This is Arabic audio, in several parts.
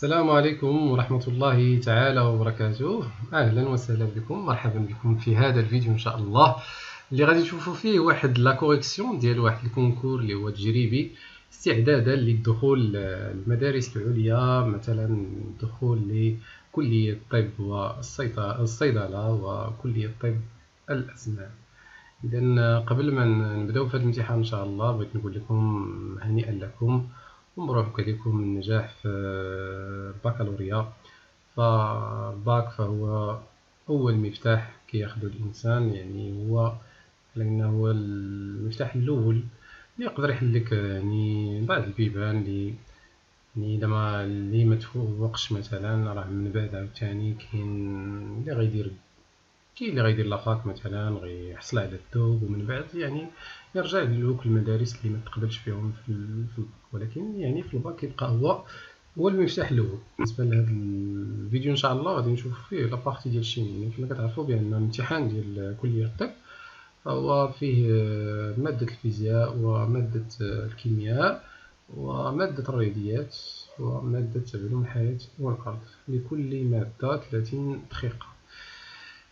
السلام عليكم ورحمة الله تعالى وبركاته. أهلا وسهلا بكم، مرحبا بكم في هذا الفيديو إن شاء الله اللي غادي تشوفوا فيه واحد لا كوريكسيون ديال واحد الكونكور اللي هو تجريبي استعدادا للدخول المدارس العليا، مثلا الدخول لكلية الطب والصيدلة وكلية طب الأسنان. إذا قبل ما نبداو في هذا الامتحان إن شاء الله بغيت نقول لكم هنيئا لكم ومبروك عليكم النجاح في البكالوريا. فالباك فهو أول مفتاح كياخدو الإنسان، يعني هو لأنه هو المفتاح الأول اللي يقدر يحل لك يعني بعض البيبان اللي ما تفوقش. مثلا راه من بعد عاوتاني كاين اللي غيدير لافاك مثلا غيحصل على الذوق، ومن بعد يعني يرجع للوك المدارس اللي ما تقبلش فيهم في الباك، ولكن يعني في الباك يبقى هو المفتاح الاول. بالنسبه لهذا الفيديو ان شاء الله غادي نشوف فيه لابارتي ديال الشيمي. يعني كما كتعرفوا بان الامتحان ديال كليه الطب هو فيه ماده الفيزياء وماده الكيمياء وماده الرياضيات وماده علوم الحياه والارض، لكل ماده 30 دقيقه.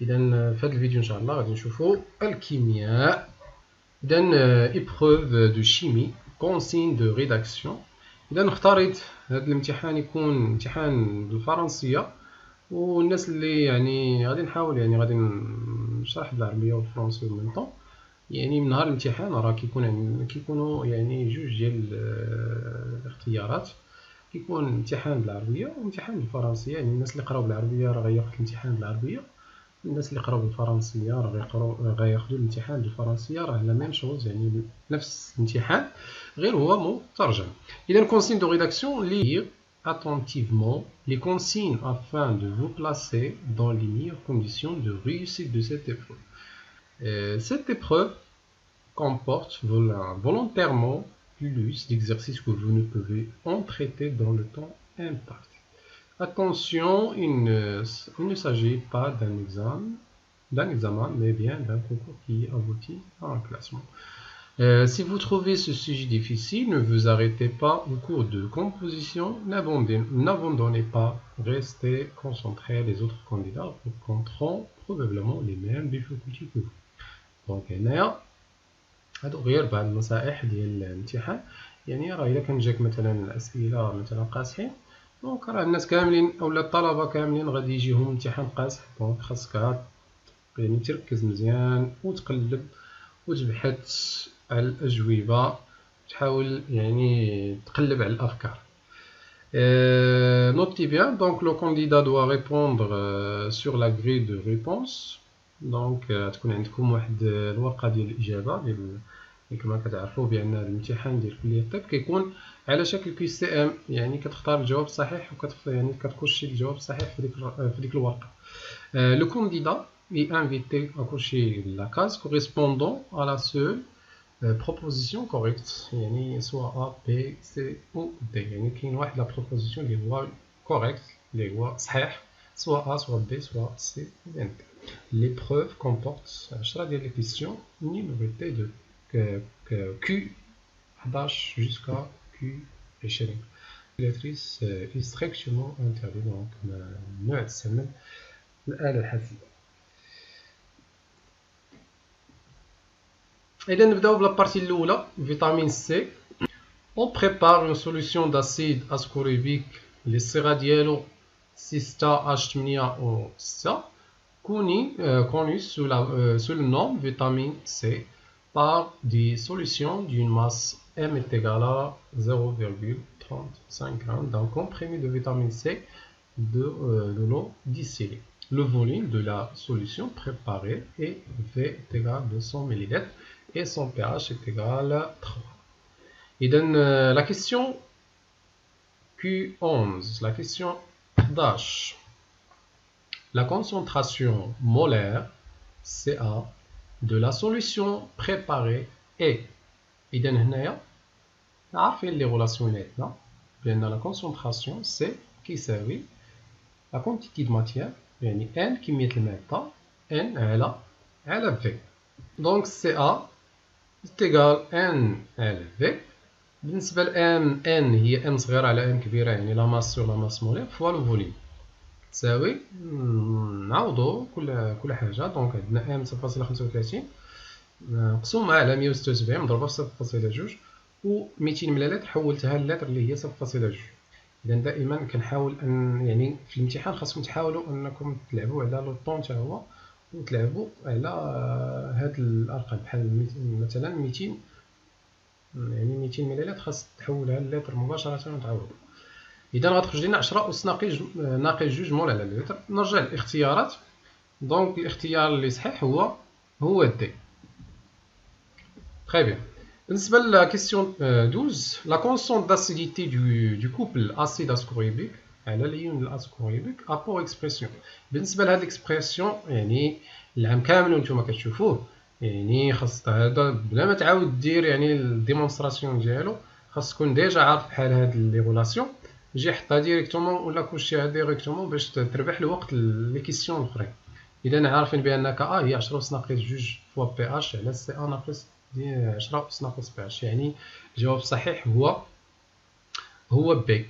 إذا في هذا الفيديو إن شاء الله غادي نشوفوا الكيمياء. إذا إبروف دو شيمي كونسين دو ريداكسيون. إذا نفترض هذا الامتحان يكون امتحان بالفرنسية، والناس اللي يعني غادي نحاول يعني غادي نشرح بالعربية والفرنسية ميم طون. يعني من نهار الامتحان راه كيكونوا يعني جوج ديال الاختيارات، كيكون امتحان بالعربية وامتحان بالفرنسية. يعني الناس اللي قراو بالعربية راه غياخد الامتحان بالعربية، الناس اللي قراو بالفرنسيه راه غياخذوا الامتحان بالفرنسيه، راه لا ميم شوز، يعني نفس الامتحان غير هو مترجم. اذا consigne de rédaction, lire attentivement les consignes afin de vous placer dans les meilleures conditions de réussite de cette épreuve. Cette épreuve comporte volontairement plus d'exercices que vous ne pouvez en traiter dans le temps imparti. Attention, il ne s'agit pas d'un examen, mais bien d'un concours qui aboutit à un classement. Si vous trouvez ce sujet difficile, ne vous arrêtez pas au cours de composition, n'abandonnez pas, restez concentrés. Les autres candidats rencontreront probablement les mêmes difficultés que vous. Donc هنايا هادو غير بعض النصائح ديال الامتحان. يعني راه الا كان جاك مثلا الاسئله مثلا قاصحين، دونك راه الناس كاملين اولا الطلبه كاملين غادي يجيهم امتحان قاصح، دونك خاصك يعني تركز مزيان وتقلب وتبحث على الاجوبه، تحاول يعني تقلب على الافكار. Notez bien, donc le candidat doit répondre sur la grille de réponse. Donc تكون عندكم واحد الورقه ديال الاجابه ديال كما كتعرفوا بان الامتحان ديال كليه الطب كيكون على شكل كيو سي ام، يعني كتختار الجواب الصحيح يعني كتكوشي الجواب الصحيح في ديك الورقه. Le candidat est invité à cocher la case correspondant à la seule proposition correcte، يعني soit A B C ou D. يعني كاين واحد لا بروبوزيسيون اللي هو correct اللي هو صحيح، soit A soit B soit C ou D. L'épreuve comporte 10 ديال les questions numérotées de Q11 jusqu'à Q20. Calculatrice est strictement interdite، donc ممنوع تستعمل الآلة الحاسبة. إذا نبداو بلا بارتي الأولى، فيتامين سي. On prépare une solution d'acide ascorbique للصيغة ديالو 6H8O6 connu sous le nom vitamine C par des solutions d'une masse M est égale à 0,35 g d'un comprimé de vitamine C de l'eau distillée. Le volume de la solution préparée est V est égal à 200 ml et son pH est égal à 3. Et donc la question Q11, la question 11. La concentration molaire Ca de la solution préparée est. إذا هنايا عارفين les relations اللي عندنا بأن la concentration C كيساوي la quantité de matière، يعني N كمية المادة N على V. Donc Ca est égal N على V. بالنسبه لام ان هي ام صغيره على ام كبيره، يعني لا ماس سور لا ماس مولير فوا لو فوليوم تساوي نعوضو كل حاجه. دونك عندنا ام 0.35 مقسومه على 176 مضروبه في 0.2 و 200 ملل حولتها للتر اللي هي 0.2. اذا دائما كنحاول ان يعني في الامتحان خاصكم تحاولوا انكم تلعبوا على لو طون حتى هو وتلعبوا على هاد الارقام بحال مثلا 200 يعني 200 ملل خاص تحولها للتر مباشره وتعوض. اذا غتخرج لنا 10 اس ناقص 2 مول على اللتر. نرجع للاختيارات. دونك الاختيار اللي صحيح هو دي. Très bien. بالنسبة ل question 12, la constante d'acidité du couple acide ascorbique على الأيون الأسكوربيك a pour expression. بالنسبة لهاد الإكسبرسيون يعني العام كامل وانتم كتشوفوه، يعني خاص هذا بلا ما تعاود دير يعني الديمونستراسيون ديالو، خاص تكون ديجا عارف بحال هاد لي غولاسيون، جي حطها ديريكتومون ولا كلشي ديريكتومون باش تربح الوقت لي كيسيون الاخرين. اذا عارفين بانك هي 10 اس ناقص 2 فوا بي اش على سي ان ناقص 10 اس ناقص بي اش، يعني الجواب الصحيح هو بي.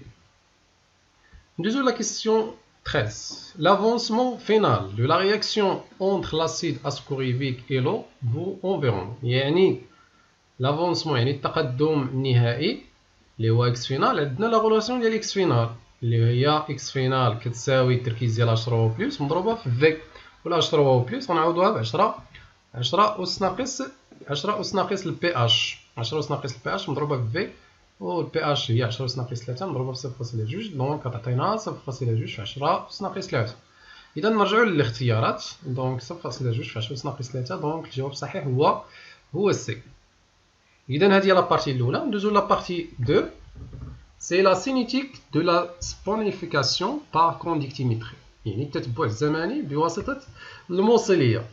ندوزو la question 13. L'avancement final de la réaction entre l'acide ascorbique et l'eau vaut environ. يعني l'avancement يعني التقدم النهائي اللي هو x final. عندنا لا غولاسيون ديال x final اللي هي x final كتساوي التركيز ديال H3O بلس مضروبه في V، ولا H3O بلس غنعوضوها ب 10 أس ناقص 10 أس ناقص البي اش، 10 أس ناقص البي اش مضروبه في في، والبي اش هي 10 أس ناقص 3 مضروبه في 0.2، دونك كتعطينا 0.2 في 10 أس ناقص 3. اذا نرجعوا للاختيارات. دونك 0.2 في 10 أس ناقص 3، دونك الجواب الصحيح هو سي. اذا هذه هي لابارتي الاولى. ندوزو لابارتي 2. سي لا سينيتيك دو لا سبونيفيكاسيون بار كونديكتيميتري، يعني التتبع الزمني بواسطه الموصليه.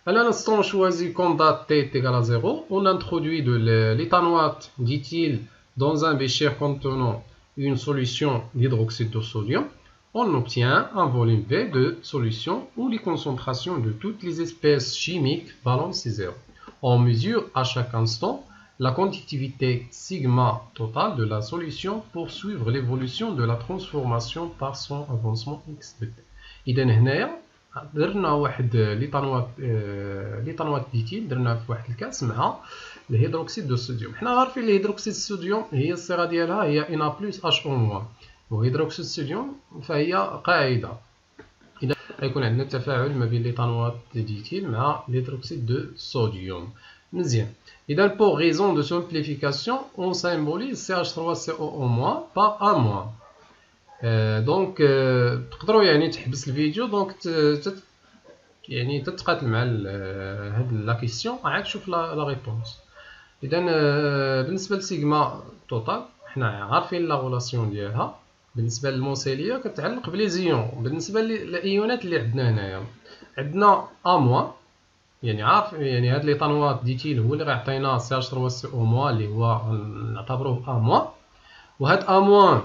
À l'instant choisi comme date t est égal à 0, on introduit de l'éthanoate d'éthyle dans un bécher contenant une solution d'hydroxyde de sodium. On obtient un volume V de solution où les concentrations de toutes les espèces chimiques balancent 0. On mesure à chaque instant la conductivité sigma totale de la solution pour suivre l'évolution de la transformation par son avancement x de t. إذا هنايا درنا واحد ليطانوات ديتيل درناه في واحد الكاس مع الهيدروكسيد دو الصوديوم. حنا عارفين الهيدروكسيد الصوديوم هي الصيغه ديالها هي ان بلس اش او موان، وهيدروكسيد الصوديوم فهي قاعده. اذا غيكون عندنا التفاعل ما بين ليطانوات ديتيل مع الهيدروكسيد دو الصوديوم. مزيان. اذا pour raison de simplification on symbolise CH3CO- par A-. دونك تقدروا يعني تحبس الفيديو دونك يعني تتقاتل مع هاد لا كيسيون عاد تشوف لا ريبونس. اذا بالنسبه لسيغما توتال حنا عارفين لا غولاسيون ديالها. بالنسبه للموصليه كتعلق بلي زيون. بالنسبه للايونات اللي عندنا هنايا عندنا ا-، يعني عارف يعني هاد لي طانوات ديتيل هو اللي غيعطينا CH3CO- اللي هو نعتبروه ا-، وهاد ا-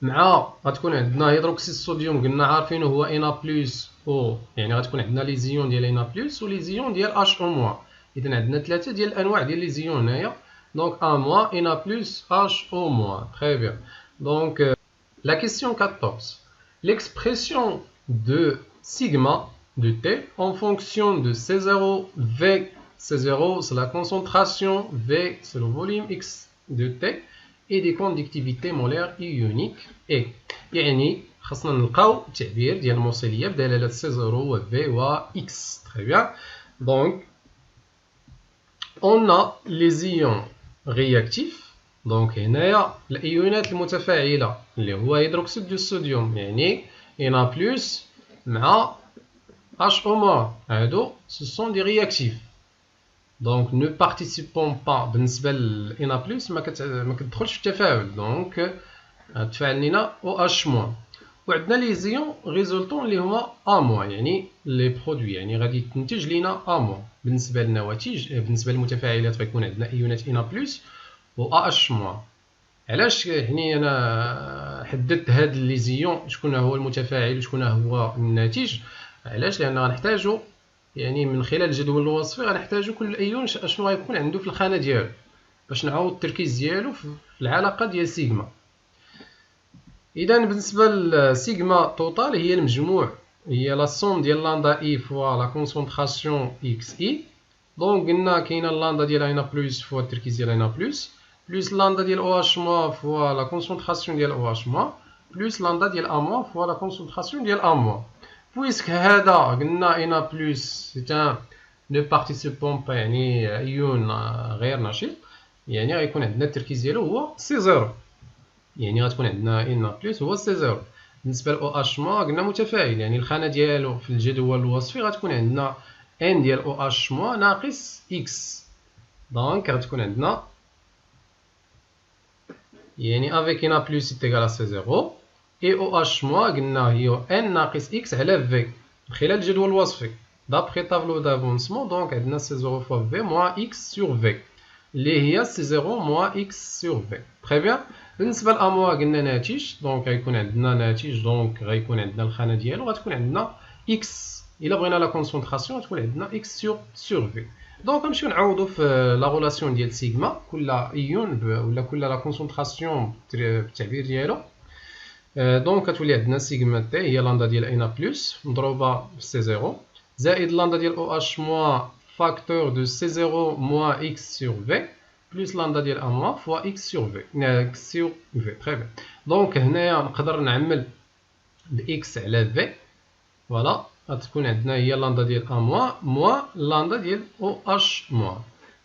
مع غتكون عندنا هيدروكسيد الصوديوم قلنا عارفينه هو ان بلس او، يعني غتكون عندنا لي زيون ديال ان بلس ولي زيون ديال اش او موان. اذا عندنا ثلاثه ديال الانواع ديال لي زيون هنايا. دونك ان موان ان بلس اش او موان. تري بيان. دونك لا كيسيون 14. L'expression de sigma de T en fonction de C0, V, C0 c'est la concentration, V c'est le volume X de T et des conductivités molaires ioniques E. يعني خاصنا نلقاو التعبير ديال الموصليه بدلاله C0 و V و X. Très bien. Donc on a les ions réactifs. دونك هنايا الايونات المتفاعله اللي هو هيدروكسيد دو الصوديوم يعني ان بلس مع اش او-، هادو سو سون دي رياكتيف. دونك نو بارتيسيبون با بالنسبه لان بلس ما كتدخلش في التفاعل، دونك تفاعل لينا او اش موان. وعندنا لي زيون ريزولطون اللي هما ا موان، يعني لي برودوي يعني غادي تنتج لينا ا موان. بالنسبه للنواتج بالنسبه للمتفاعلات غيكون عندنا ايونات ان بلس و ا اش موان. علاش يعني انا حددت هاد لي زيون شكون هو المتفاعل وشكون هو الناتج؟ علاش؟ لان غنحتاجو يعني من خلال الجدول الوصفي غنحتاجو كل ايون شنو غيكون عنده في الخانه ديالو. باش نعوض التركيز ديالو في العلاقه ديال سيغما. اذا بالنسبه لسيغما توتال هي المجموع، هي لا سوم ديال لاندا اي فوا لا كونسونطراسيون اكس اي. دونك قلنا كاينه لاندا ديال اينا بلس فوا التركيز ديال اينا بلس لاندا ديال او اش موا فوا لا كونسونطراسيون ديال او اش موا بلس لاندا ديال ا موا فوا لا كونسونطراسيون ديال ا موا. بويسك هذا قلنا اينا بلس سي ان نو بارتيسيبون با، يعني ايون غير نشيط، يعني غيكون عندنا التركيز ديالو هو سي زيرو، يعني غتكون عندنا ان بلس هو سي زيرو. بالنسبه ل او اش موا قلنا متفاعل، يعني الخانه ديالو في الجدول الوصفي غتكون عندنا ان ديال او اش موا ناقص اكس. دونك غتكون عندنا يعني افيك ان بلس est égal à سي زيرو اي او اش موا قلنا هي ان ناقص اكس على في من خلال الجدول الوصفي دابخي طابلو دافونسمون. دونك عندنا سي زيرو فوا في موا اكس سور في اللي هي سي زيرو موا اكس سور في. تري بيان. بالنسبه ل ا موا قلنا ناتج، دونك غيكون عندنا ناتج، دونك غيكون عندنا الخانه ديالو غتكون عندنا اكس، الا بغينا لا كونسونطراسيون غتكون عندنا اكس سور في. دونك نمشيو نعوضوا في لا غولاسيون ديال سيغما، كل ايون ولا كل لا كونسونطراسيون بالتعبير ديالو. دونك كتولي عندنا سيغما تي هي لاندا ديال ان بلس مضروبه في سي زيرو زائد لاندا ديال او اش موا فاكتور دو سي زيرو موا اكس سور في بلس لاندا ديال ا موا فوا اكس سور في اكس سور في. تري بيان. دونك هنايا نقدر نعمل باكس على في، فوالا غتكون عندنا هي لاندا ديال ا موا لاندا ديال او اش موا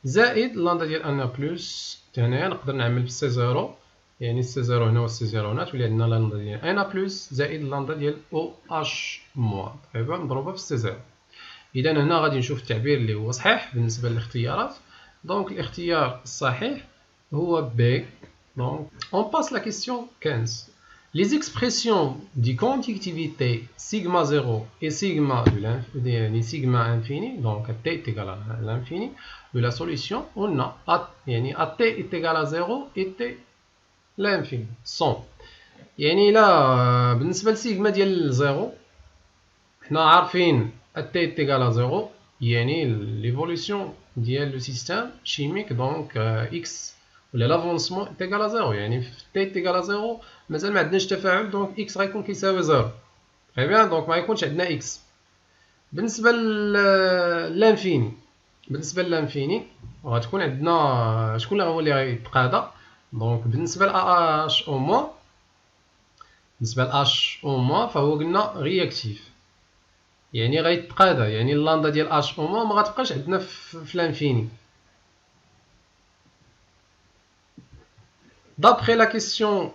زائد لاندا ديال ان بلس. هنايا نقدر نعمل بسي زيرو، يعني سي زيرو هنا و سي زيرو هنا، تولي عندنا لاندا ديال ان بلس زائد لاندا ديال او اش موا مضروبه في سي زيرو. اذا هنا غادي نشوف التعبير اللي هو صحيح بالنسبه للاختيارات. دونك الاختيار الصحيح هو B. Donc, on passe la question 15. Les expressions de conductivité sigma 0 et sigma de sigma infini, donc à t est égal à l'infini, de la solution, on a à t est égal à 0 et t l'infini sont. يعني لا بالنسبة لسيغما ديال 0 حنا عارفين t est égal à 0 يعني l'évolution ديال لو سيستيم شيميك. دونك x ولا لافونسمون est égal à 0، يعني في t est égal à 0 مازال ما عندناش تفاعل، دونك x غيكون كيساوي 0. تري بيان. دونك ما يكونش عندنا x. بالنسبة للانفيني، بالنسبة للانفيني غتكون عندنا شكون هو اللي غيتقاضى. دونك بالنسبة ل h او موان، بالنسبة ل h او موان فهو قلنا رياكتيف، يعني غيتقاضى، يعني اللاندا ديال h او موان ما غتبقاش عندنا في الانفيني. D'après la question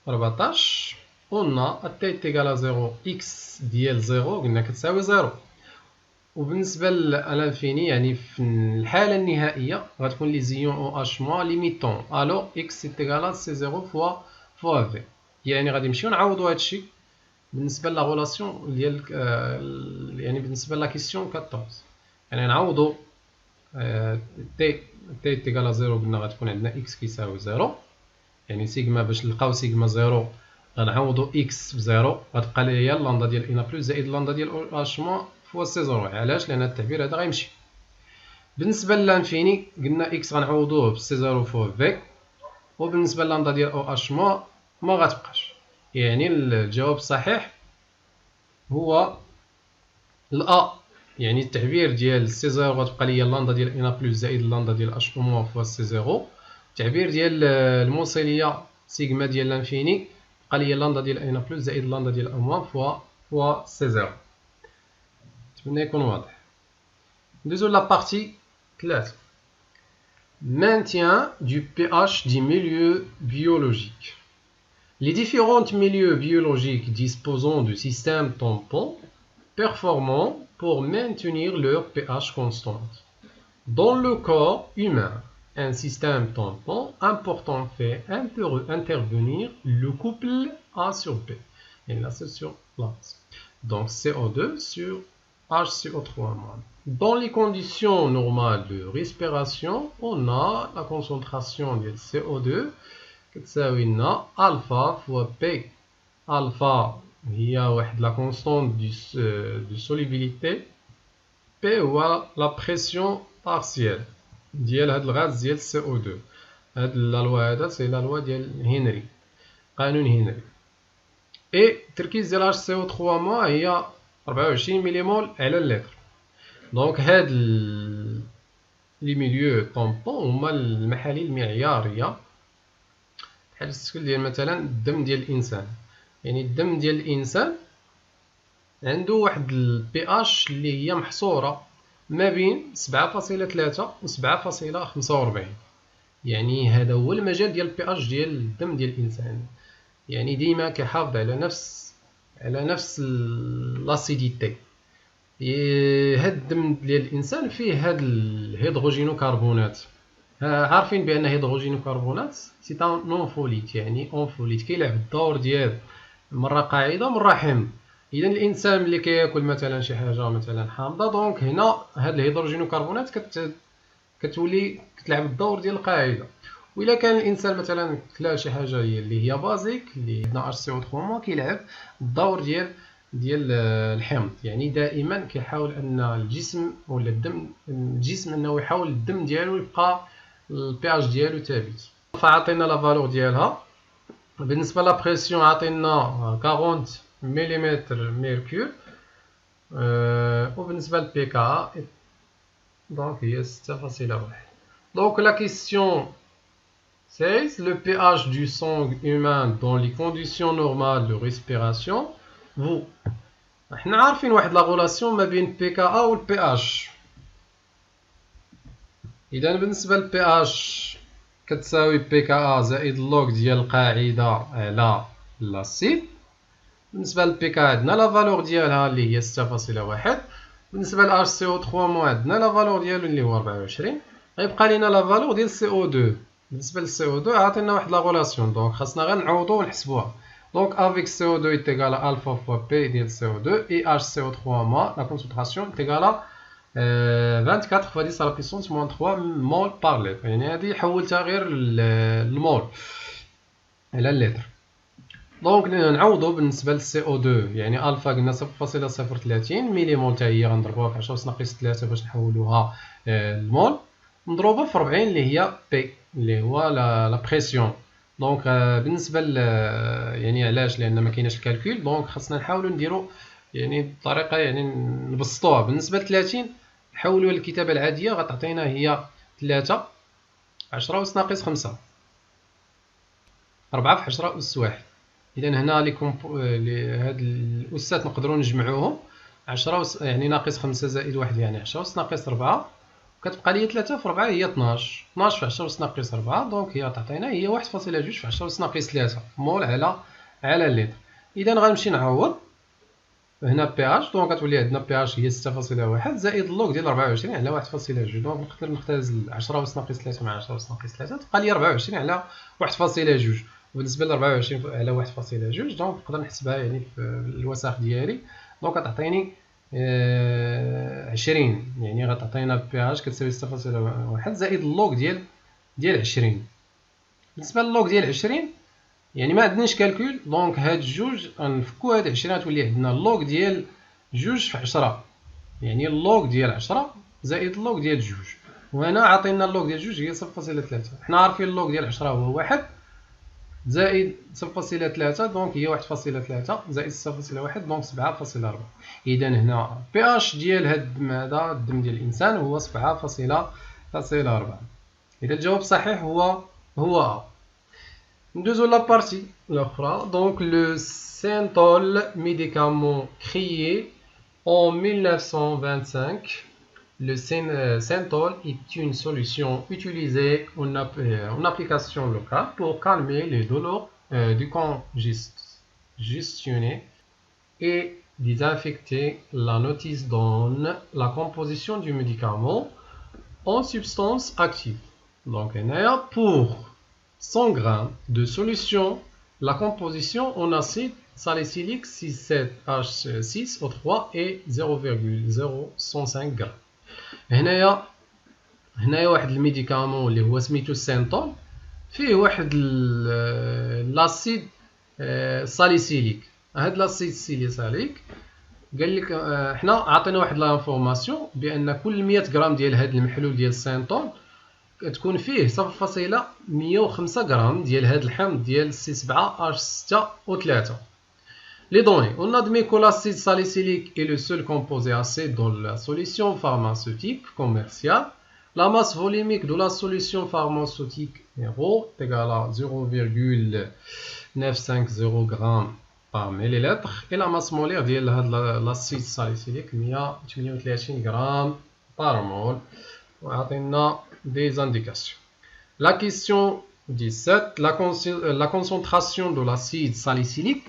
14 on a t est égal à 0 x ديال 0 قلنا كتساوي 0. وبالنسبة للانفيني يعني في الحالة النهائية غتكون لي زيون او اش موا ليميتون الو x est égal à c 0 فوا v. يعني غادي نمشيو نعوضو هادشي بالنسبة لا غولاسيون ديال يعني بالنسبة لا كيسيون 14. يعني نعوضو t est égal à 0 قلنا غتكون عندنا x كيساوي 0، يعني سيغما باش نلقاو سيغما 0 غنعوضو x بزيرو غتبقى لي هي اللاندا ديال ان بلس زائد اللاندا ديال او اش موا فوا سي 0. علاش؟ لان التعبير هذا غيمشي. بالنسبه للانفيني قلنا x غنعوضوه بسي 0 فوا في، وبالنسبه للاندا ديال او اش موا ما غتبقاش. يعني الجواب الصحيح هو الأ، يعني التعبير ديال سي 0 غتبقى لي اللاندا ديال ان بلس زائد اللاندا ديال اش موا فوا سي 0. التعبير ديال الموصليه سيغما ديال لانفيني بقى لي لاندا ديال ان بلس زائد لاندا ديال ا موان فوا سي 0. نتمنى يكون واضح. ندوزو لا بارتي 3. Maintien du pH du milieu biologique. Les différents milieux biologiques disposant de systèmes tampons performants pour maintenir leur pH constante. Dans le corps humain, un système tampon important fait intervenir le couple A sur B. Et là, c'est sur place. Donc, CO2 sur HCO3-. Dans les conditions normales de respiration, on a la concentration de CO2 كتساوي لنا alpha fois P. Alpha هي واحد la constante de solubilité. P هو la pression partielle ديال هاد الغاز ديال CO2. هاد لا لوا هذا سي لا لوا ديال هنري، قانون هنري. اي التركيز ديال اش سي او 3 موا هي 24 مليمول على اللتر. دونك هاد لي ميليو طومبون هما المحاليل المعياريه بحال الشكل ديال مثلا الدم ديال الانسان. يعني الدم ديال الانسان عنده واحد البي اش اللي هي محصوره ما بين 7.3 و 7.45. يعني هذا هو المجال ديال البي اش ديال الدم ديال الانسان. يعني ديما كيحافظ على نفس لاسيديتي. هاد الدم ديال الانسان فيه هاد الهيدروجينوكربونات. عارفين بان هيدروجينوكربونات سي ان اونفوليت، يعني اونفوليت كيلعب الدور ديال مره قاعده مره حمض. اذا الانسان ملي كياكل مثلا شي حاجه مثلا حامضه، دونك هنا هاد الهيدروجينوكربونات كتولي كتلعب الدور ديال القاعده. وإلا كان الانسان مثلا كلا شي حاجه اللي هي بازيك اللي عندنا اش سي او 3 كيلعب الدور ديال الحمض. يعني دائما كيحاول ان الجسم ولا الجسم انه يحاول الدم ديالو يبقى البي اش ديالو ثابت. فعطينا لا فالور ديالها. بالنسبه لا بريسيون عطينا 40 ملم ميركور. وبالنسبه للبي كا دونك هي 6.1. Donc la question 16, le pH du sang humain dans les conditions normales de respiration. Vous, احنا عارفين واحد لا غولاسيون ما بين بي كا و البي اش. اذا بالنسبه للبي اش كتساوي بي كا زائد اللوغ ديال القاعده على لاسيد. بالنسبه للبي كا عندنا لا فالور ديالها اللي هي 6.1. بالنسبه لاش سي او 3 مو عندنا لا فالور ديالو اللي هو 24. غيبقى لينا لا فالور ديال سي او 2. بالنسبه للسي او 2 عطينا واحد لا غولاسيون، دونك خاصنا غير نعوضو ونحسبوها. دونك افيك سي او 2 تيغال الفا فوا بي ديال سي او 2 اي اش سي او 3 موا لا كونسونطراسيون تيغال 24 fois 10 à la puissance moins 3 مول بار لتر. يعني هادي حولتها غير المول على اللتر. دونك نعوضو بالنسبه للسي او 2، يعني الفا قلنا 0.030 ملي مول حتى هي غنضربوها في 10 ناقص 3 باش نحولوها المول، مضروبه في 40 اللي هي بي اللي هو لا بريسيون. دونك بالنسبه يعني علاش؟ لان ما كايناش الكالكول، دونك خاصنا نحاولوا نديرو يعني بطريقه يعني نبسطوها. بالنسبه ل 30 نحولوها للكتابه العاديه، غتعطينا هي 3 10 أس ناقص 5 4 في 10 أس 1. اذا هنا هاد الاسات نقدروا نجمعوهم 10 يعني ناقص 5 زائد 1 يعني 10 أس ناقص 4. كتبقى لي 3 في 4 هي 12 في 10 أس ناقص 4. دونك هي تعطينا هي 1.2 في 10 أس ناقص 3 مول على اللتر. اذا غنمشي نعوض هنا بي اش. دونك غتولي عندنا بي اش هي 6.1 زائد اللوغ ديال 24 على 1.2. دونك نقدر نختزل 10 أس ناقص 3 مع 10 أس ناقص 3 تبقى لي 24 على 1.2. وبالنسبه ل 24 على 1.2 دونك نقدر نحسبها يعني في الوساخ ديالي. دونك غتعطيني 20، يعني غتعطينا بي اش كتساوي 6.1 زائد اللوغ ديال 20. بالنسبه للوغ ديال 20 يعني ما عندناش كالكول، دونك هاد الجوج غنفكو هاد 20 غتولي عندنا اللوغ ديال جوج في 10، يعني اللوغ ديال 10 زائد اللوغ ديال جوج. وهنا عطينا اللوغ ديال جوج هي 0.3. حنا عارفين اللوغ ديال 10 هو 1 زائد 0.3، دونك هي 1.3 زائد 6.1 دونك 7.4. اذا هنا بي اش ديال هاد الدم هذا الدم ديال الانسان هو 7.4. اذا الجواب صحيح هو ندوزو لا بارتي الاخرى. دونك لو سينتول médicament créé en 1925. Le Synthol est une solution utilisée en application locale pour calmer les douleurs du congestionné et désinfecter. La notice donne la composition du médicament en substances actives. Donc, pour 100 g de solution, la composition en acide salicylique 6,7H6O3 est 0,005 g. هنايا واحد الميديكامون اللي هو سميتو سينتول، فيه واحد لاسيد ساليسيليك. هاد لاسيد ساليسيليك قال لك حنا عطينا واحد لانفورماسيون بان كل 100 غرام ديال هاد المحلول ديال السينتول تكون فيه 0.105 غرام ديال هذا الحمض ديال C7H6O3. Les données. On admet que l'acide salicylique est le seul composé acide dans la solution pharmaceutique commerciale. La masse volumique de la solution pharmaceutique est ρ égale à 0,950 g par millilitre. Et la masse molaire de l'acide salicylique 138 g par mol. On a des indications. La question 17. La concentration de l'acide salicylique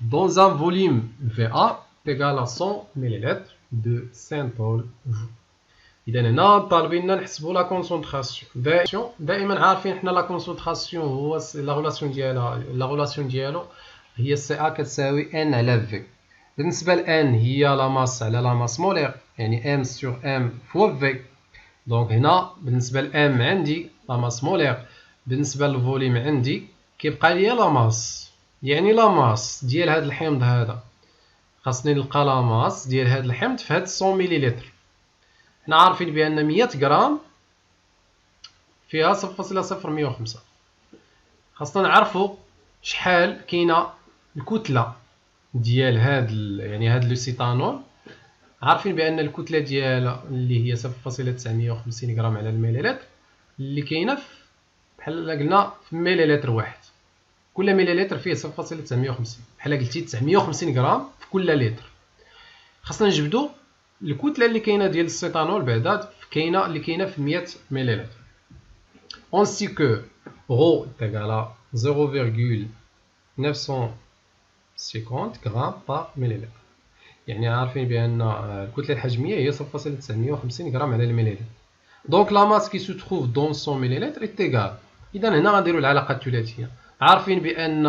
dans un volume VA égale à 100 ml de Saint-Paul. إذا هنا طالبين لنا نحسبوا لا كونسونطراسيون. دائما عارفين حنا لا كونسونطراسيون هو لا غولاسيون ديالو هي سي ا كتساوي ان على في. بالنسبه لان هي لا ماس على لا ماس مولير، يعني ام سور ام فوا في. دونك هنا بالنسبه لام عندي لا ماس مولير، بالنسبه للفوليم عندي كيبقى ليا لا ماس، يعني لا ماس ديال هذا الحمض هذا خاصني نلقى لا ماس ديال هذا الحمض في هاد 100 مليلتر. حنا عارفين بان 100 غرام فيها 0.0105. خاصنا نعرفوا شحال كاينه الكتله ديال هاد يعني هاد لوسيتانول. عارفين بان الكتله ديالها اللي هي 0.950 غرام على المليلتر اللي كاينه بحال قلنا في مليلتر واحد. كل مليلتر فيه 0.950 بحال قلتي 950 غرام في كل لتر. خاصنا نجبدوا الكتله اللي كاينه ديال السيتانول بعدا كاينه اللي كاينه في 100 مليلتر. اون سي كو ρ égale 0,950 غرام بار مليلتر. يعني عارفين بان الكتله الحجميه هي 0.950 غرام على المليلتر. دونك لا ماس كي سو تروف دون 100 مليلتر ايت ايغال. اذا هنا غنديروا العلاقه الثلاثيه. عارفين بان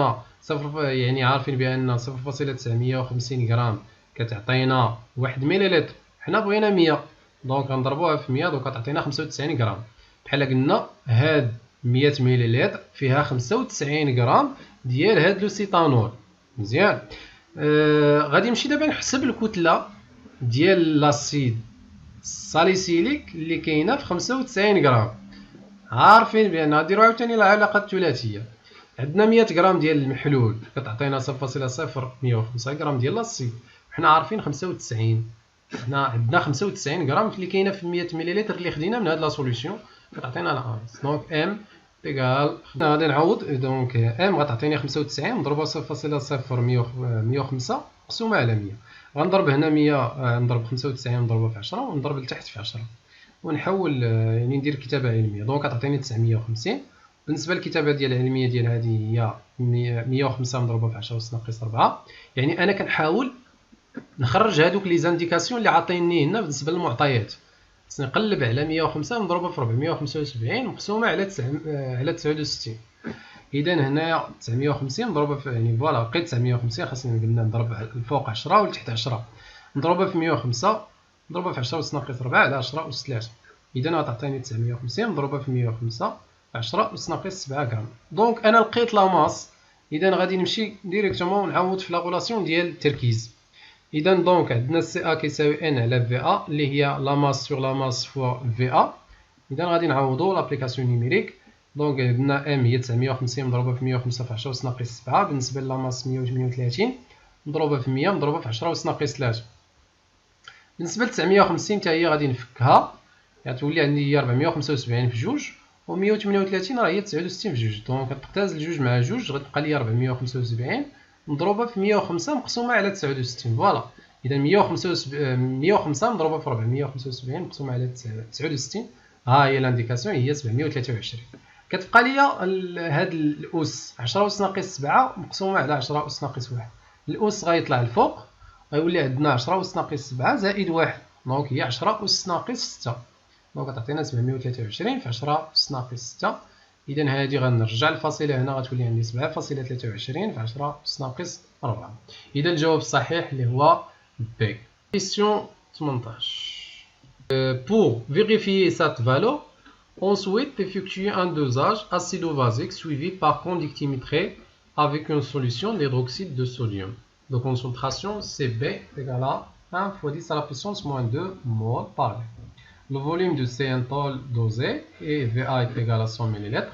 عارفين بان 0.950 غرام كتعطينا 1 مليلتر. حنا بغينا 100 دونك غنضربوها في 100 دونك كتعطينا 95 غرام. بحال قلنا هاد 100 مليلتر فيها 95 غرام ديال هاد لوسيتانول. مزيان. غادي نمشي دابا نحسب الكتله ديال لاسيد ساليسيليك اللي كاينه في 95 غرام. عارفين بان غنديرو عاوتاني العلاقه الثلاثيه. عندنا 100 غرام ديال المحلول كتعطينا 0.0105 غرام ديال لاسيد. حنا عارفين 95. حنا عندنا 95 غرام اللي كاينه في 100 مليلتر اللي خدينا من هاد لا سوليسيون كتعطينا لا اس. دونك ام ايغال غادي نعوض. دونك ام غتعطيني 95 نضربها 0.0105 مقسومه على 100. غنضرب هنا 100 نضرب 95 نضربها في 10 ونضرب لتحت في 10 ونحول يعني ندير كتابه علميه. دونك غتعطيني 950. بالنسبه للكتابه ديال العلميه ديال هذه هي 105 مضروبه في 10 أس ناقص 4. يعني انا كنحاول نخرج هذوك لي زانديكاسيون اللي عاطيني هنا بالنسبه للمعطيات. خصني نقلب على 105 مضروبه في 475 مقسومه على 69. اذا هنايا 950 مضروبه في يعني فوالا بقيت 950. خاصني قلنا نضرب الفوق 10 والتحت 10 مضروبه في 105 مضروبه في 10 أس ناقص 4 على 10 أس 3. اذا غتعطيني 950 مضروبه في 105 في 10 أس ناقص 7 غرام. دونك انا لقيت لا ماس. اذا غادي نمشي ديريكتومون نعوض في لا غولاسيون ديال التركيز. اذا دونك عندنا سي ا كيساوي ان على في ا اللي هي لا ماس سور لا ماس فوا في ا. اذا غادي نعوضوا لابليكاسيون نيميريك. دونك عندنا ام هي 950 مضروبه في 105 في 10 أس ناقص 7 بالنسبه لا ماس 138 مضروبه في 100 مضروبه في 10 أس ناقص 3. بالنسبه ل 950 حتى هي غادي نفكها غتولي عندي هي 475 في جوج و 138 راه هي 69 في جوج. دونك غتختاز الجوج مع جوج غتبقى لي 475 مضروبه في 105 مقسومه على 69. فوالا اذا 105 مضروبه في 475 مقسومه على 69 ها هي لانديكاسيون هي 723. كتبقى لي هاد الاس 10 أس ناقص 7 مقسومه على 10 أس ناقص 1. الاس غيطلع الفوق غيولي عندنا 10 أس ناقص 7 زائد 1 دونك هي 10 أس ناقص 6. دونك غتعطينا 723 في 10 أس ناقص 6. اذا هذه غنرجع الفاصله هنا غتولي عندي 7.23 في 10 أس ناقص 4. اذا الجواب الصحيح اللي هو B. Question 18. Pour vérifier cette valeur, on souhaite effectuer un dosage acido-basique suivi par conductimétré avec une solution d'hydroxyde de sodium. De concentration CB égale à 1 fois 10 à la puissance moins 2 mol par litre. le volume de céantol dosé et VA est égal à 100 ml.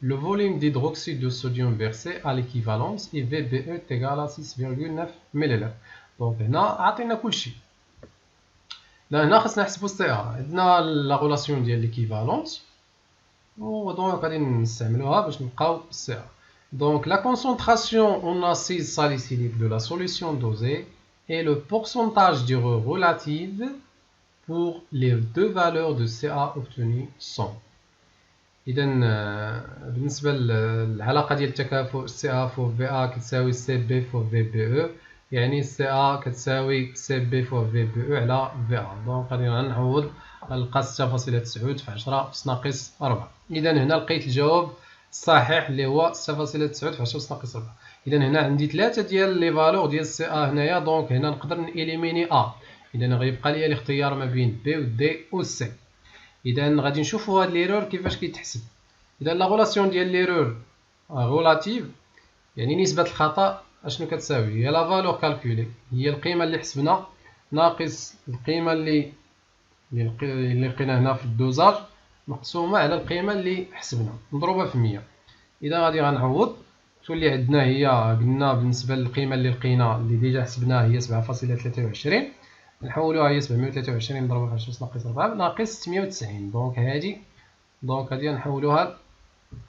Le volume d'hydroxyde de sodium versé à l'équivalence et VBE est égal à 6,9 ml. دونك هنا عطينا كلشي. هنا خصنا نحسبو السي ا. عندنا لا غولاسيون ديال ليكيفالونس ودونك غادي نستعملوها باش نلقاو السي ا. Donc la concentration en acide salicylique de la solution dosée est le pourcentage d'erreur relative pour les deux valeurs de CA obtenues sont. إذا بالنسبة للعلاقة ديال التكافؤ CA فوق VA كتساوي CB فوق VBE، يعني CA كتساوي CB فوق VBE على VA. دونك غادي نعوض نلقى 6.9 في 10 أس ناقص 4. إذا هنا لقيت الجواب الصحيح اللي هو 6.9 في 10 أس ناقص 4. إذا هنا عندي 3 ديال لي فالور ديال CA هنايا، دونك هنا نقدر نإليميني A. إذا غيبقى لي الاختيار ما بين B و D و C. إذا غادي نشوفوا هاد ليرور كيفاش كيتحسب. إذا لا غولاسيون ديال ليرور غولاتيف يعني نسبة الخطأ اشنو كتساوي؟ هي لا فالور كالكولي، هي القيمة اللي حسبنا ناقص القيمة اللي لقينا هنا في الدوزاج مقسومة على القيمة اللي حسبنا مضروبة في 100. إذا غادي غنعوض تولي عندنا هي قلنا بالنسبة للقيمة اللي لقينا اللي ديجا حسبناها هي 7.23، نحولوها هي 723 مضروبة في 10 أس ناقص 4 ناقص 690. دونك هادي غادي نحولوها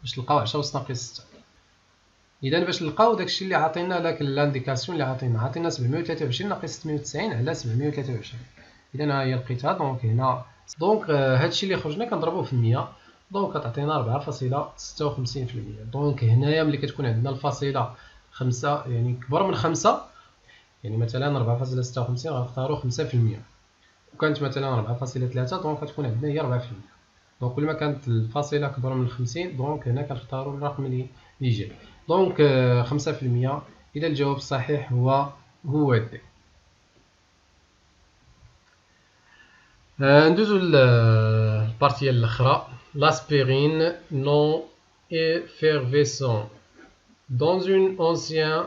باش نلقاو 10 أس ناقص 6. إذا باش نلقاو داكشي اللي عطينا داك لانديكاسيون اللي عطينا 723 ناقص 690 على 723. إذا ها هي لقيتها. دونك هنا هادشي اللي خرجنا كنضربوه في 100، دونك كتعطينا 4.56%. دونك هنايا ملي كتكون عندنا الفاصلة 5 يعني كبر من 5، يعني مثلا 4.56 غنختارو 5%، وكانت مثلا 4.3 دونك غتكون عندنا هي 4%. دونك كل ما كانت الفاصلة أكبر من 50 دونك هنا كنختارو الرقم اللي جاي. دونك 5%. إذا الجواب الصحيح هو دي. ندوزو للبارتية الأخرى. l'aspirine non effervescent dans une ancien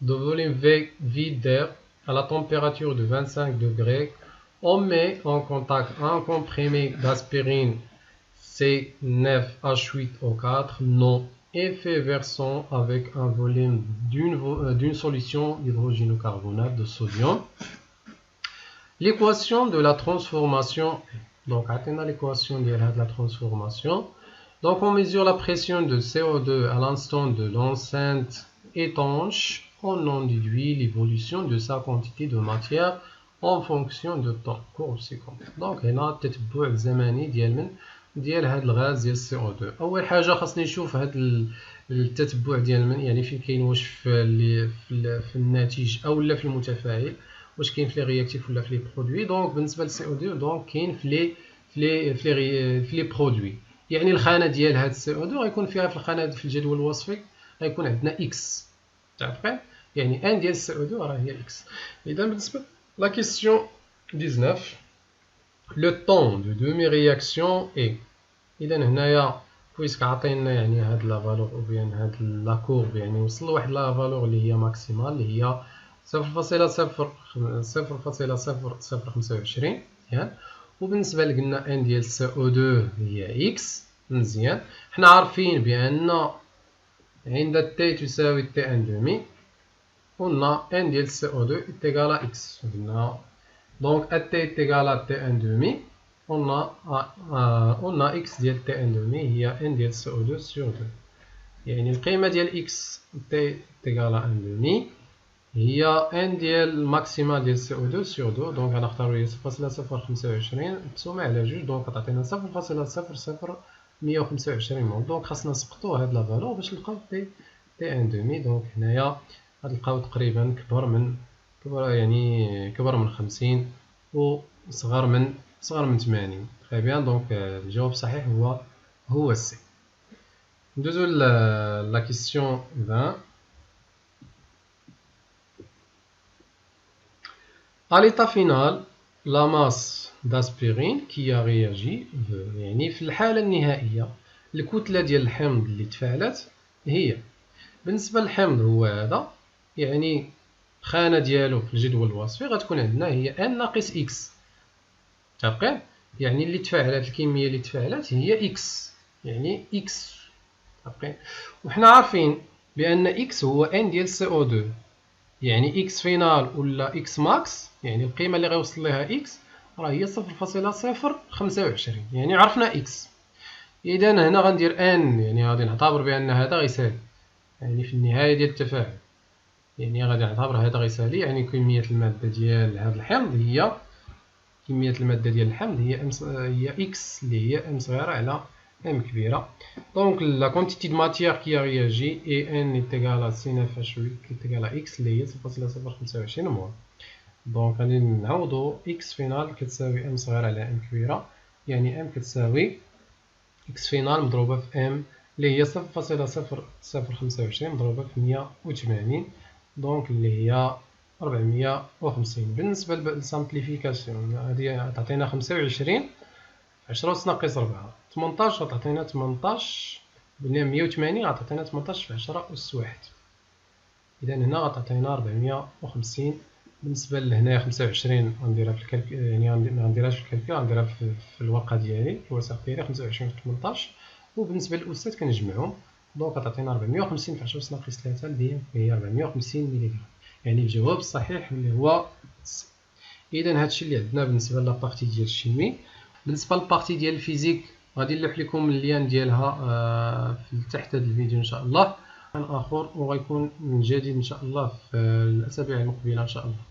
de volume vide d'air à la température de 25 degrés, on met en contact un comprimé d'aspirine C9H8O4 non effervescent avec un volume d'une solution d'hydrogène-carbonate de sodium. L'équation de la transformation, donc atteignons l'équation de la transformation. Donc on mesure la pression de CO2 à l'instant de l'enceinte étanche. On en déduit l'évolution de sa quantité de matière en fonction de temps courbe séquence. Donc هنا التتبع الزمني ديال هاد الغاز ديال CO2. اول حاجه خاصني نشوف هاد التتبع ديال من يعني فين كاين، واش في الناتج او لا في المتفاعل، واش كاين في لي رياكتيف ولا في لي برودوي. دونك بالنسبه للCO2 دونك كاين في لي برودوي، يعني الخانه ديال هاد CO2 غيكون فيها في الخانه في الجدول الوصفي غيكون عندنا X متفقين، يعني ان ديال CO2 راه هي X. اذا بالنسبه لا كيسيون 19 لو طون دو دومي رياكسيون اي. اذا هنايا بويسك عطينا يعني هاد لا فالور او بيان هاد لا كورب يعني وصل لواحد لا فالور اللي هي ماكسيمال اللي هي 0.0025 مزيان. وبالنسبه لقلنا ان ديال CO2 هي X مزيان. حنا عارفين بان عند T تساوي T1 demi قلنا ان ديال CO2 est égal à X. قلنا donc T est égal à T1 demi قلنا X ديال T1 demi هي n ديال CO2 sur 2، يعني القيمة ديال X T est égal à 1 demi هي n ديال الماكسيمال ديال CO2 sur 2. دونك غنختارو هي 0.025 مقسومة على 2 دونك غتعطينا 0.0125 مول. دونك خاصنا نسقطو هاد لا فالور باش نلقاو T1 demi. دونك هنايا غنلقاو تقريبا كبر من 50 وصغر من 80. très bien. دونك الجواب الصحيح هو C. ندوزو la question 20. À l'état final, la masse d'aspirine qui a réagi يعني في الحالة النهائية الكتلة ديال الحمض اللي تفاعلت هي بالنسبة للحمض هو هذا، يعني الخانة ديالو في الجدول الوصفي غتكون عندنا هي n ناقص x متفقين. يعني اللي تفاعلات الكميه اللي تفاعلات هي اكس، يعني اكس. وحنا عارفين بان اكس هو ان ديال سي او 2، يعني اكس فينال ولا اكس ماكس، يعني القيمه اللي غيوصل لها اكس راه هي 0.025، يعني عرفنا اكس. اذا هنا غندير ان، يعني غادي نعتبر بان هذا غيساوي، يعني في النهايه ديال التفاعل، يعني غادي نعتبر هذا غيساوي، يعني كميه الماده ديال هذا الحمض هي كميه الماده ديال الحمض هي اكس اللي هي ام صغيره على ام كبيره. دونك لا كونتيتي دو ماتيير كي رياجي اي ان est égal à سي 9 اش 8 est égal à اكس اللي هي 0.025 مول. دونك غادي نعوضو اكس فينال كتساوي ام صغيره على ام كبيره، يعني ام كتساوي اكس فينال مضروبه في ام اللي هي 0.025 مضروبه في 180، دونك اللي هي 450. بالنسبه للسامبليفيكاسيون هادي تعطينا 25 10 أس ناقص 4 18 غتعطينا 18 بلي 180 غتعطينا 18 في 10 أس 1. إذا هنا غتعطينا 450. بالنسبة لهنايا 25 غنديرها في الكالكول، يعني مغنديرهاش في الكالكول، غنديرها في الورقة ديالي في الوثيق ديالي 25 في 18. وبالنسبة للأسات كنجمعهم، دونك غتعطينا 450 في 10 أس ناقص 3 اللي هي 450 مليغرام، يعني الجواب الصحيح اللي هو سي. إذا هادشي اللي عندنا بالنسبة لابارتي ديال الشيمي. بالنسبة للبارتي ديال الفيزيك غادي نلوح لكم اللين ديالها في تحت هذا الفيديو إن شاء الله. كان آخر وغيكون من جديد إن شاء الله في الأسابيع المقبلة إن شاء الله.